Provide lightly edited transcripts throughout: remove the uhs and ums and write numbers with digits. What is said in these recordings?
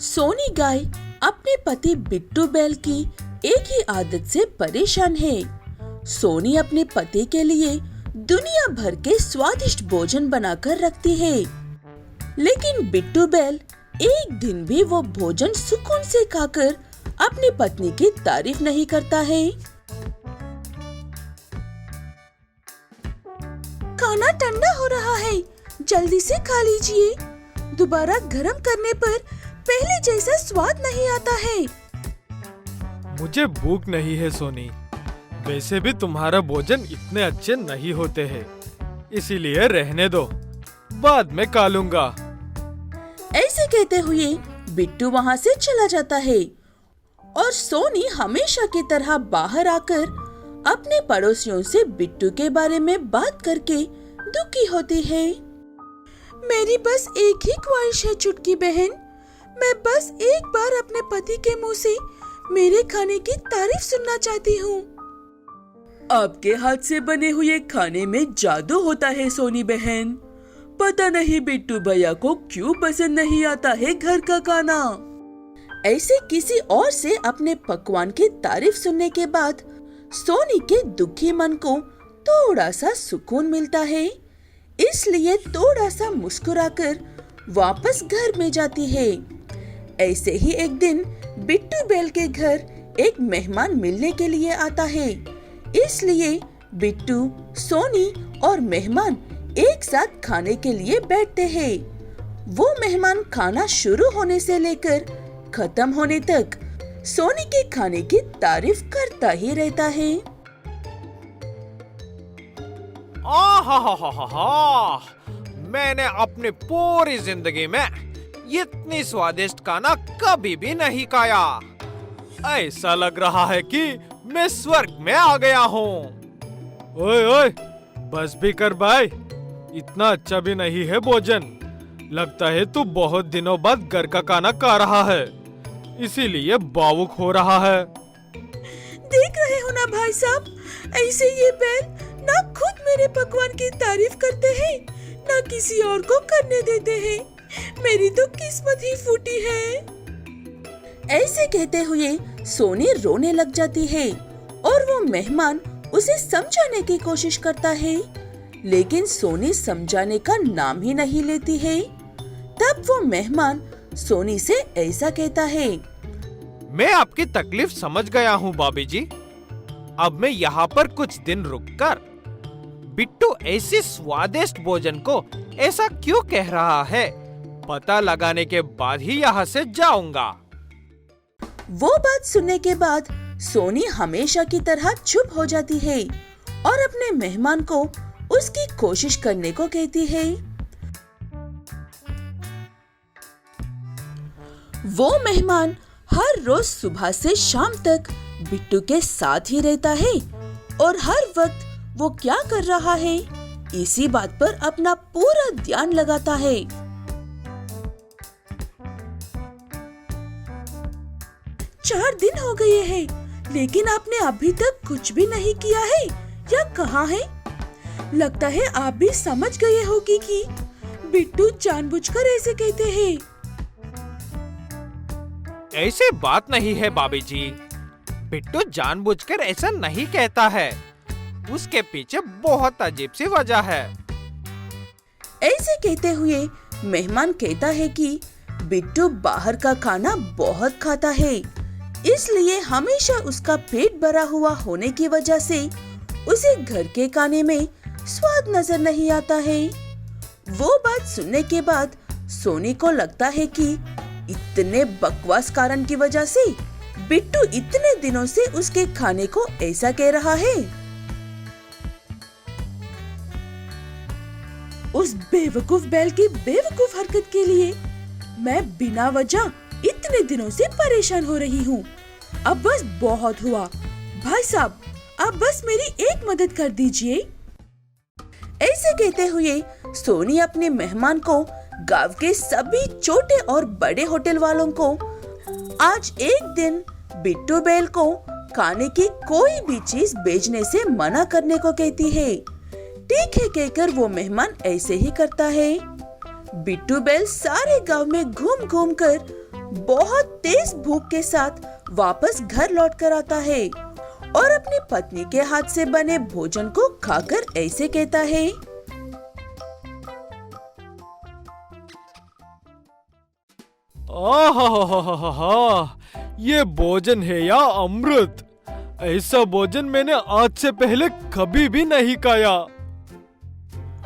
सोनी गाय अपने पति बिट्टू बैल की एक ही आदत से परेशान है। सोनी अपने पति के लिए दुनिया भर के स्वादिष्ट भोजन बनाकर रखती है, लेकिन बिट्टू बैल एक दिन भी वो भोजन सुकून से खाकर अपनी पत्नी की तारीफ नहीं करता है। खाना ठंडा हो रहा है, जल्दी से खा लीजिए। दोबारा गरम करने पर पहले जैसा स्वाद नहीं आता है। मुझे भूख नहीं है सोनी। वैसे भी तुम्हारा भोजन इतने अच्छे नहीं होते हैं, इसीलिए रहने दो, बाद में खा लूंगा। ऐसे कहते हुए बिट्टू वहाँ से चला जाता है और सोनी हमेशा की तरह बाहर आकर अपने पड़ोसियों से बिट्टू के बारे में बात करके दुखी होती है। मेरी बस एक ही ख्वाहिश है चुटकी बहन, मैं बस एक बार अपने पति के मुंह से मेरे खाने की तारीफ सुनना चाहती हूँ। आपके हाथ से बने हुए खाने में जादू होता है सोनी बहन। पता नहीं बिट्टू भैया को क्यों पसंद नहीं आता है घर का खाना। ऐसे किसी और से अपने पकवान की तारीफ सुनने के बाद सोनी के दुखी मन को थोड़ा सा सुकून मिलता है, इसलिए थोड़ा सा मुस्कुराकर वापस घर में जाती है। ऐसे ही एक दिन बिट्टू बैल के घर एक मेहमान मिलने के लिए आता है, इसलिए बिट्टू, सोनी और मेहमान एक साथ खाने के लिए बैठते हैं। वो मेहमान खाना शुरू होने से लेकर खत्म होने तक सोनी के खाने की तारीफ करता ही रहता है। मैंने अपनी पूरी जिंदगी में इतनी स्वादिष्ट खाना कभी भी नहीं खाया। ऐसा लग रहा है कि मैं स्वर्ग में आ गया हूँ। ओए ओए, बस भी कर भाई, इतना अच्छा भी नहीं है भोजन। लगता है तू बहुत दिनों बाद घर का खाना खा रहा है, इसीलिए भावुक हो रहा है। देख रहे हो ना भाई साहब, ऐसे ये बैल ना खुद मेरे पकवान की तारीफ करते हैं, ना किसी और को करने देते हैं। मेरी तो किस्मत ही फूटी है। ऐसे कहते हुए सोनी रोने लग जाती है और वो मेहमान उसे समझाने की कोशिश करता है, लेकिन सोनी समझाने का नाम ही नहीं लेती है। तब वो मेहमान सोनी से ऐसा कहता है, मैं आपकी तकलीफ समझ गया हूँ भाभी जी। अब मैं यहाँ पर कुछ दिन रुककर बिट्टू ऐसी स्वादिष्ट भोजन को ऐसा क्यों कह रहा है, पता लगाने के बाद ही यहाँ से जाऊंगा। वो बात सुनने के बाद सोनी हमेशा की तरह चुप हो जाती है और अपने मेहमान को उसकी कोशिश करने को कहती है। वो मेहमान हर रोज सुबह से शाम तक बिट्टू के साथ ही रहता है और हर वक्त वो क्या कर रहा है इसी बात पर अपना पूरा ध्यान लगाता है। 4 दिन हो गए हैं, लेकिन आपने अभी तक कुछ भी नहीं किया है या कहाँ है? लगता है आप भी समझ गए होगी कि बिट्टू जानबूझकर ऐसे कहते हैं। ऐसे बात नहीं है भाभी जी, बिट्टू जानबूझकर ऐसा नहीं कहता है, उसके पीछे बहुत अजीब सी वजह है। ऐसे कहते हुए मेहमान कहता है कि बिट्टू बाहर का खाना बहुत खाता है, इसलिए हमेशा उसका पेट भरा हुआ होने की वजह से उसे घर के खाने में स्वाद नजर नहीं आता है। वो बात सुनने के बाद सोनी को लगता है कि इतने बकवास कारण की वजह से बिट्टू इतने दिनों से उसके खाने को ऐसा कह रहा है। उस बेवकूफ बैल की बेवकूफ हरकत के लिए मैं बिना वजह इतने दिनों से परेशान हो रही हूँ। अब बस बहुत हुआ। भाई साहब, आप बस मेरी एक मदद कर दीजिए। ऐसे कहते हुए सोनी अपने मेहमान को गांव के सभी छोटे और बड़े होटल वालों को आज एक दिन बिट्टू बैल को खाने की कोई भी चीज बेचने से मना करने को कहती है। ठीक है कहकर वो मेहमान ऐसे ही करता है। बिट्टू बैल सारे गांव में घूम घूम कर बहुत तेज भूख के साथ वापस घर लौट कर आता है और अपनी पत्नी के हाथ से बने भोजन को खाकर ऐसे कहता है। आहा, ये भोजन है या अमृत। ऐसा भोजन मैंने आज से पहले कभी भी नहीं खाया।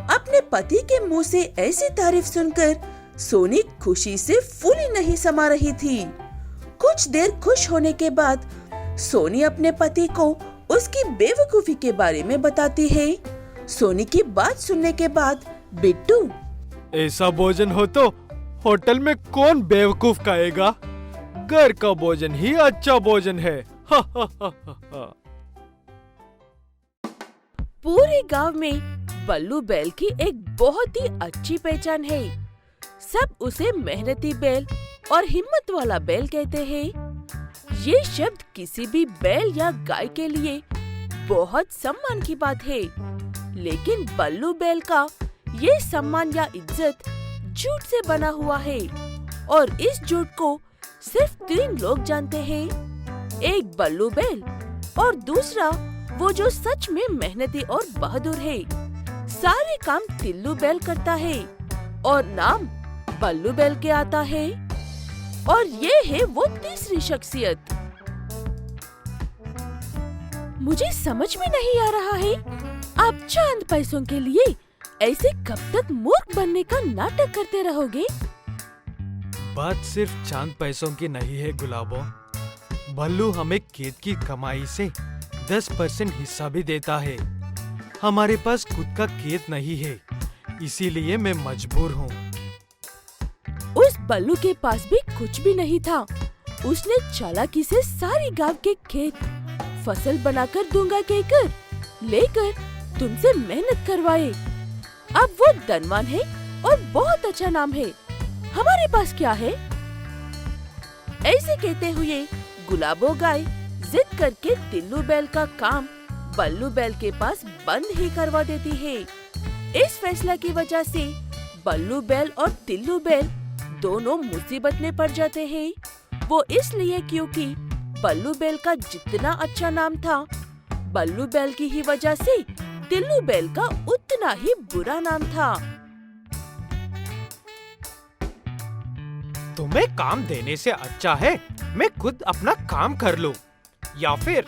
अपने पति के मुंह से ऐसी तारीफ सुनकर सोनी खुशी से फूली नहीं समा रही थी। कुछ देर खुश होने के बाद सोनी अपने पति को उसकी बेवकूफी के बारे में बताती है। सोनी की बात सुनने के बाद बिट्टू, ऐसा भोजन हो तो होटल में कौन बेवकूफ खाएगा? घर का भोजन ही अच्छा भोजन है। पूरे गांव में बल्लू बैल की एक बहुत ही अच्छी पहचान है। सब उसे मेहनती बैल और हिम्मत वाला बैल कहते हैं। ये शब्द किसी भी बैल या गाय के लिए बहुत सम्मान की बात है, लेकिन बल्लू बैल का ये सम्मान या इज्जत झूठ से बना हुआ है और इस झूठ को सिर्फ 3 लोग जानते हैं। एक बल्लू बैल और दूसरा वो जो सच में मेहनती और बहादुर है। सारे काम टिल्लू बैल करता है और नाम बल्लू बैल के आता है। और ये है वो तीसरी शख्सियत। मुझे समझ में नहीं आ रहा है, आप चंद पैसों के लिए ऐसे कब तक मूर्ख बनने का नाटक करते रहोगे? बात सिर्फ चांद पैसों की नहीं है गुलाबो। भल्लू हमें खेत की कमाई से 10% हिस्सा भी देता है। हमारे पास खुद का खेत नहीं है, इसीलिए मैं मजबूर हूँ। उस बल्लू के पास भी कुछ भी नहीं था। उसने चालाकी से सारी गांव के खेत फसल बनाकर दूंगा कहकर लेकर तुमसे मेहनत करवाए। अब वो धनवान है और बहुत अच्छा नाम है। हमारे पास क्या है? ऐसे कहते हुए गुलाबो गाय जिद करके टिल्लू बैल का काम बल्लू बैल के पास बंद ही करवा देती है। इस फैसला की वजह से बल्लू बैल और टिल्लू बैल दोनों मुसीबत में पड़ जाते हैं। वो इसलिए क्योंकि बल्लू बैल का जितना अच्छा नाम था, बल्लू बैल की ही वजह से टिल्लू बैल का उतना ही बुरा नाम था। तुम्हें काम देने से अच्छा है मैं खुद अपना काम कर लूं, या फिर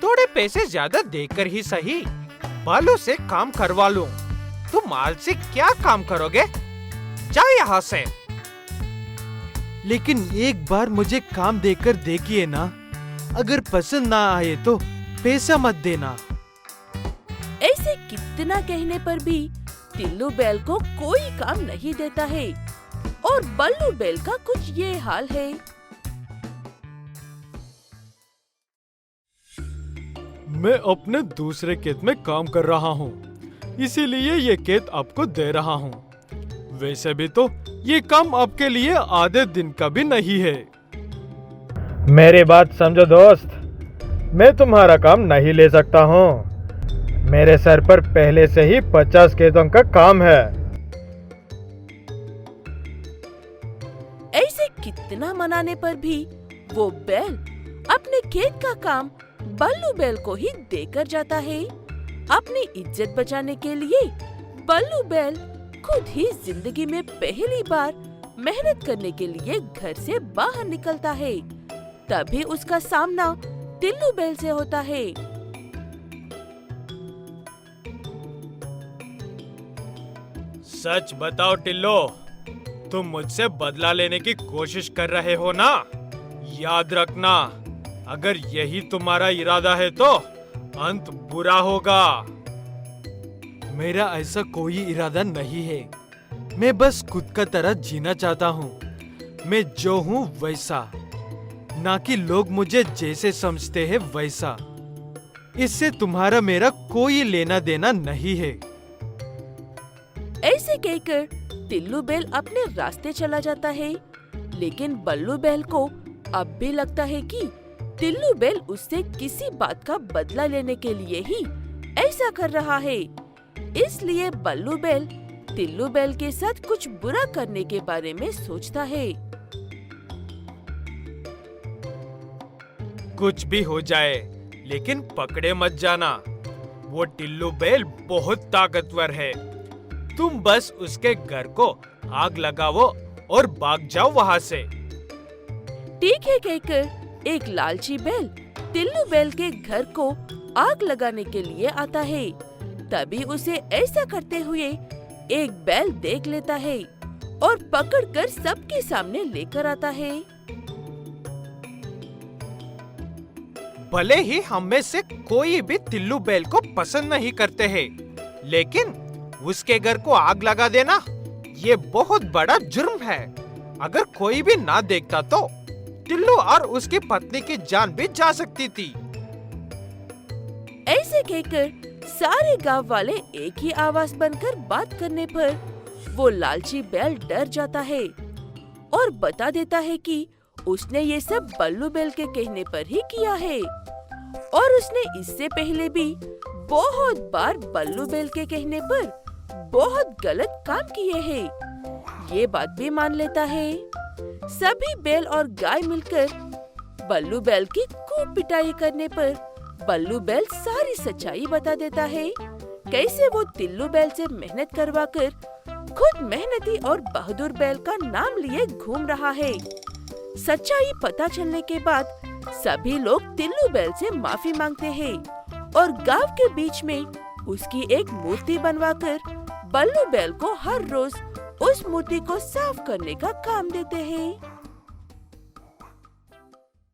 थोड़े पैसे ज्यादा देकर ही सही बालों से काम करवा लूं। तुम आज से क्या काम करोगे? जाओ यहाँ से। लेकिन एक बार मुझे काम देकर देखिए ना, अगर पसंद ना आए तो पैसा मत देना। ऐसे कितना कहने पर भी टिल्लू बैल को कोई काम नहीं देता है और बल्लू बैल का कुछ ये हाल है। मैं अपने दूसरे खेत में काम कर रहा हूँ, इसीलिए ये खेत आपको दे रहा हूँ। वैसे भी तो ये काम आपके लिए आधे दिन का भी नहीं है। मेरी बात समझो दोस्त, मैं तुम्हारा काम नहीं ले सकता हूँ। मेरे सर पर पहले से ही 50 खेतों का काम है। ऐसे कितना मनाने पर भी वो बैल अपने खेत का काम बल्लू बैल को ही देकर जाता है। अपनी इज्जत बचाने के लिए बल्लू बैल खुद ही जिंदगी में पहली बार मेहनत करने के लिए घर से बाहर निकलता है। तभी उसका सामना टिल्लू बैल से होता है। सच बताओ टिल्लो, तुम मुझसे बदला लेने की कोशिश कर रहे हो ना? याद रखना, अगर यही तुम्हारा इरादा है तो अंत बुरा होगा। मेरा ऐसा कोई इरादा नहीं है। मैं बस खुद का तरह जीना चाहता हूँ। मैं जो हूँ वैसा, ना कि लोग मुझे जैसे समझते हैं वैसा। इससे तुम्हारा मेरा कोई लेना देना नहीं है। ऐसे कहकर टिल्लू बैल अपने रास्ते चला जाता है, लेकिन बल्लू बैल को अब भी लगता है कि टिल्लू बैल उससे किसी बात का बदला लेने के लिए ही ऐसा कर रहा है। इसलिए बल्लू बैल टिल्लू बैल के साथ कुछ बुरा करने के बारे में सोचता है। कुछ भी हो जाए, लेकिन पकड़े मत जाना। वो टिल्लू बैल बहुत ताकतवर है। तुम बस उसके घर को आग लगाओ और भाग जाओ वहाँ से। ठीक है कहकर एक लालची बैल टिल्लू बैल के घर को आग लगाने के लिए आता है। तभी उसे ऐसा करते हुए एक बैल देख लेता है और पकड़कर सबके सामने लेकर आता है। भले ही हम में से कोई भी टिल्लू बैल को पसंद नहीं करते हैं, लेकिन उसके घर को आग लगा देना ये बहुत बड़ा जुर्म है। अगर कोई भी ना देखता तो टिल्लू और उसकी पत्नी की जान भी जा सकती थी। ऐसे कहकर सारे गांव वाले एक ही आवाज बनकर बात करने पर वो लालची बैल डर जाता है और बता देता है कि उसने ये सब बल्लू बैल के कहने पर ही किया है और उसने इससे पहले भी बहुत बार बल्लू बैल के कहने पर बहुत गलत काम किए हैं। ये बात भी मान लेता है। सभी बैल और गाय मिलकर बल्लू बैल की खूब पिटाई करने पर बल्लू बैल सारी सच्चाई बता देता है, कैसे वो टिल्लू बैल से मेहनत करवाकर खुद मेहनती और बहादुर बैल का नाम लिए घूम रहा है। सच्चाई पता चलने के बाद सभी लोग टिल्लू बैल से माफी मांगते हैं और गांव के बीच में उसकी एक मूर्ति बनवाकर बल्लू बैल को हर रोज उस मूर्ति को साफ करने का काम देते हैं।